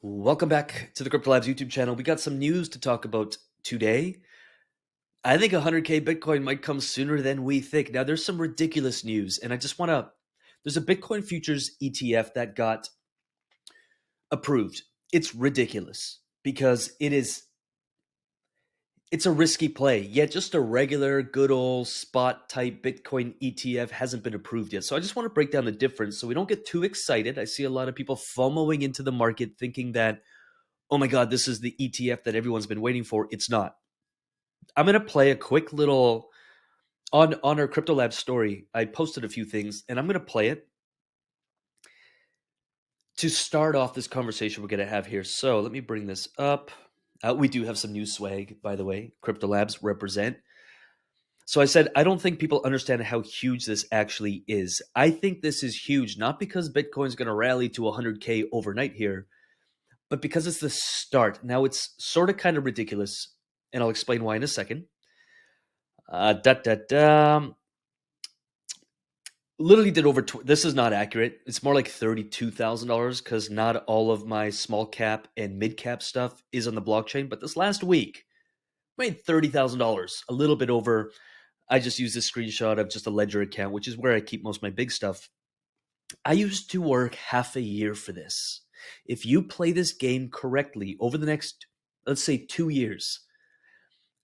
Welcome back to the CryptoLabs YouTube channel. We got some news to talk about today. I think 100K Bitcoin might come sooner than we think. Now, there's some ridiculous news, and I just want to. There's a Bitcoin futures ETF that got approved. It's ridiculous because it's a risky play. Yet just a regular good old spot type Bitcoin ETF hasn't been approved yet. So I just want to break down the difference so we don't get too excited. I see a lot of people FOMOing into the market thinking that, oh my God, this is the ETF that everyone's been waiting for. It's not. I'm going to play a quick little on our CryptoLabs story. I posted a few things and I'm going to play it to start off this conversation we're going to have here. So let me bring this up. We do have some new swag, by the way. CryptoLabs represent. So I said, I don't think people understand how huge this actually is. I think this is huge, not because Bitcoin's going to rally to 100K overnight here, but because it's the start. Now, it's sort of kind of ridiculous, and I'll explain why in a second. Literally did over. This is not accurate. It's more like $32,000 because not all of my small cap and mid cap stuff is on the blockchain. But this last week, made $30,000, a little bit over. I just used a screenshot of just a ledger account, which is where I keep most of my big stuff. I used to work half a year for this. If you play this game correctly over the next, let's say, 2 years,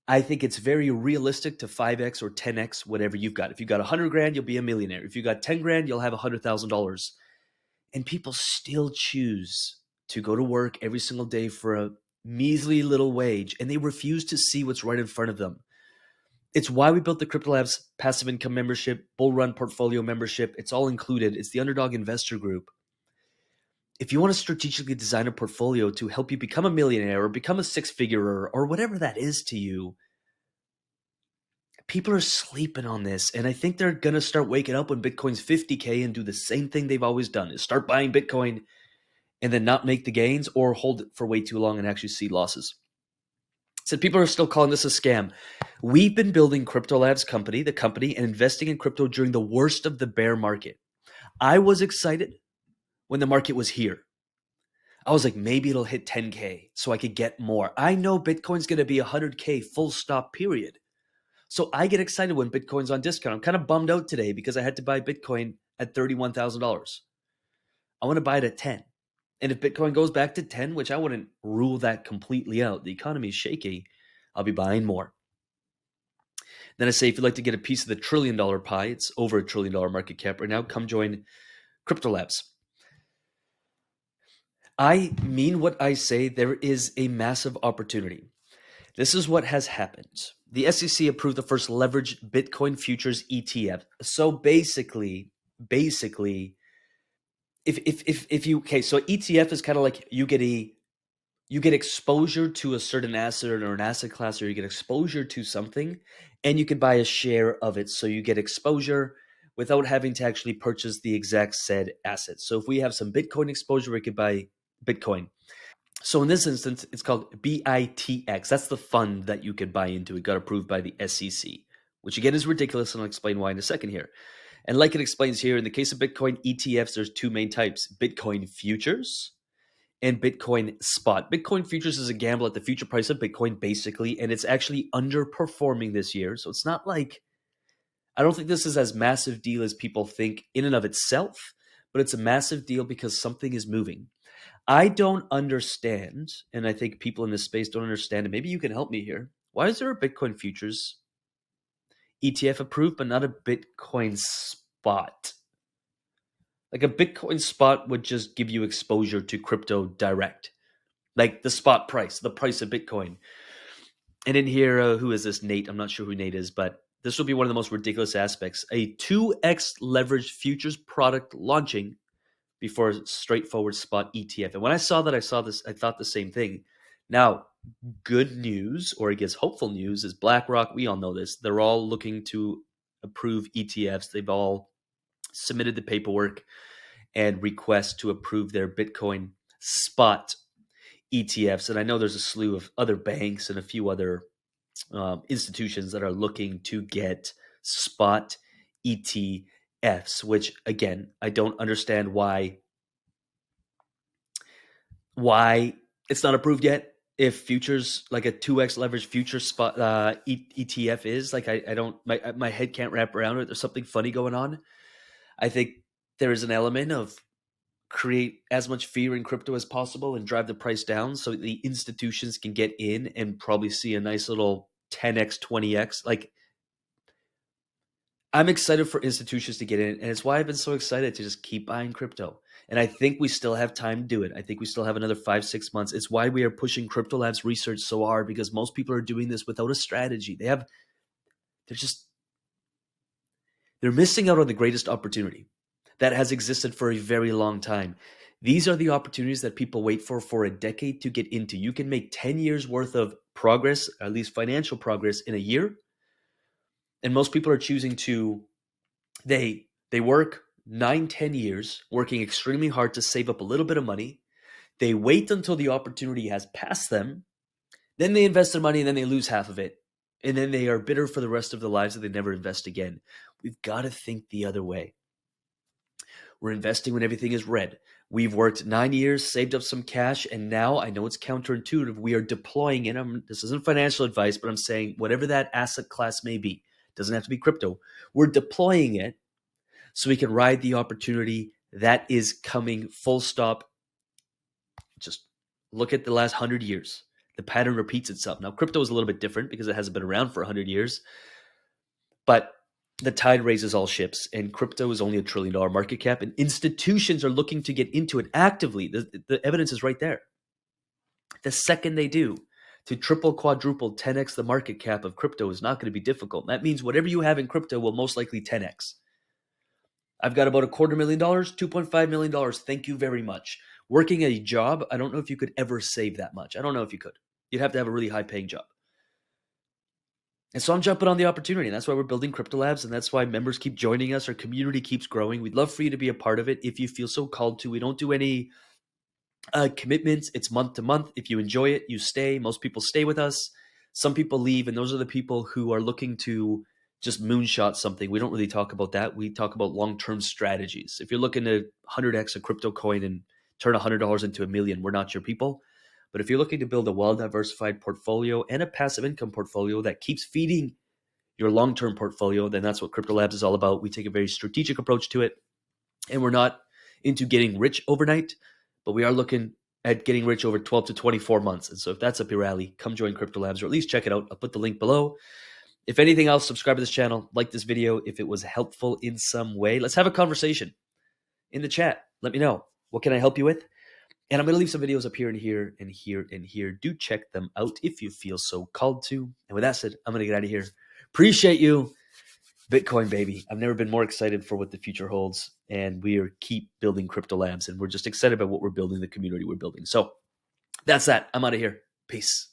I think it's very realistic to 5x or 10x whatever you've got. If you got 100 grand, you'll be a millionaire. If you got 10 grand, you'll have $100,000. And people still choose to go to work every single day for a measly little wage, and they refuse to see what's right in front of them. It's why we built the CryptoLabs passive income membership, bullrun portfolio membership. It's all included. It's the Underdog Investor Group. If you want to strategically design a portfolio to help you become a millionaire or become a six-figurer or whatever that is to you, people are sleeping on this. And I think they're going to start waking up when Bitcoin's 50K and do the same thing they've always done, is start buying Bitcoin and then not make the gains or hold it for way too long and actually see losses. Said people are still calling this a scam. We've been building CryptoLabs the company, and investing in crypto during the worst of the bear market. I was excited when the market was here. I was like, maybe it'll hit 10K so I could get more. I know Bitcoin's going to be 100K full stop period. So I get excited when Bitcoin's on discount. I'm kind of bummed out today because I had to buy Bitcoin at $31,000. I want to buy it at 10. And if Bitcoin goes back to 10, which I wouldn't rule that completely out, the economy is shaky, I'll be buying more. Then I say, if you'd like to get a piece of the $1 trillion pie, it's over $1 trillion market cap right now, come join CryptoLabs. I mean what I say. There is a massive opportunity. This is what has happened. The SEC approved the first leveraged Bitcoin futures ETF. So basically, if you so ETF is kind of like you get exposure to a certain asset or an asset class, or you get exposure to something, and you can buy a share of it. So you get exposure without having to actually purchase the exact said asset. So if we have some Bitcoin exposure, we could buy Bitcoin. So in this instance, it's called BITX. That's the fund that you could buy into. It got approved by the SEC, which again is ridiculous, and I'll explain why in a second here. And like it explains here, in the case of Bitcoin ETFs, there's two main types: Bitcoin futures and Bitcoin spot. Bitcoin futures is a gamble at the future price of Bitcoin, basically, and it's actually underperforming this year. So it's not like, I don't think this is as massive deal as people think in and of itself, but it's a massive deal because something is moving. I don't understand, and I think people in this space don't understand, and maybe you can help me here. Why is there a Bitcoin futures ETF approved, but not a Bitcoin spot? Like a Bitcoin spot would just give you exposure to crypto direct, like the spot price, the price of Bitcoin. And in here, who is this? Nate. I'm not sure who Nate is, but this will be one of the most ridiculous aspects. A 2x leveraged futures product launching before a straightforward spot ETF. And when I saw this, I thought the same thing. Now, good news, or I guess hopeful news, is BlackRock. We all know this. They're all looking to approve ETFs. They've all submitted the paperwork and request to approve their Bitcoin spot ETFs. And I know there's a slew of other banks and a few other institutions that are looking to get spot ETFs, which again, I don't understand why why it's not approved yet. If futures, like a 2x leverage future spot ETF is, like, I don't, my head can't wrap around it. There's something funny going on. I think there is an element of create as much fear in crypto as possible and drive the price down so the institutions can get in and probably see a nice little 10x, 20x. Like, I'm excited for institutions to get in, and it's why I've been so excited to just keep buying crypto. And I think we still have time to do it. I think we still have another 5, 6 months. It's why we are pushing CryptoLabs Research so hard, because most people are doing this without a strategy. They're just, they're missing out on the greatest opportunity that has existed for a very long time. These are the opportunities that people wait for a decade to get into. You can make 10 years worth of progress, at least financial progress, in a year. And most people are choosing to, they work 9, 10 years, working extremely hard to save up a little bit of money. They wait until the opportunity has passed them. Then they invest their money and then they lose half of it. And then they are bitter for the rest of their lives that they never invest again. We've got to think the other way. We're investing when everything is red. We've worked 9 years, saved up some cash, and now, I know it's counterintuitive, we are deploying it. This isn't financial advice, but I'm saying whatever that asset class may be, doesn't have to be crypto. We're deploying it so we can ride the opportunity that is coming, full stop. Just look at the last 100 years. The pattern repeats itself. Now, crypto is a little bit different because it hasn't been around for 100 years, but the tide raises all ships, and crypto is only $1 trillion market cap, and institutions are looking to get into it actively. The evidence is right there. The second they do, to triple, quadruple, 10x the market cap of crypto is not going to be difficult. That means whatever you have in crypto will most likely 10x. I've got about $250,000, $2.5 million. Thank you very much. Working a job, I don't know if you could ever save that much. I don't know if you could. You'd have to have a really high paying job. And so I'm jumping on the opportunity. And that's why we're building CryptoLabs. And that's why members keep joining us. Our community keeps growing. We'd love for you to be a part of it if you feel so called to. We don't do any commitments. It's month to month. If you enjoy it, you stay. Most people stay with us. Some people leave. And those are the people who are looking to just moonshot something. We don't really talk about that. We talk about long-term strategies. If you're looking to 100x a crypto coin and turn $100 into $1 million, we're not your people. But if you're looking to build a well-diversified portfolio and a passive income portfolio that keeps feeding your long-term portfolio, then that's what CryptoLabs is all about. We take a very strategic approach to it, and we're not into getting rich overnight, but we are looking at getting rich over 12 to 24 months. And so if that's up your alley, come join CryptoLabs, or at least check it out. I'll put the link below. If anything else, subscribe to this channel, like this video if it was helpful in some way. Let's have a conversation in the chat. Let me know. What can I help you with? And I'm going to leave some videos up here and here and here and here. Do check them out if you feel so called to. And with that said, I'm going to get out of here. Appreciate you. Bitcoin, baby. I've never been more excited for what the future holds. And we are keep building CryptoLabs. And we're just excited about what we're building, the community we're building. So that's that. I'm out of here. Peace.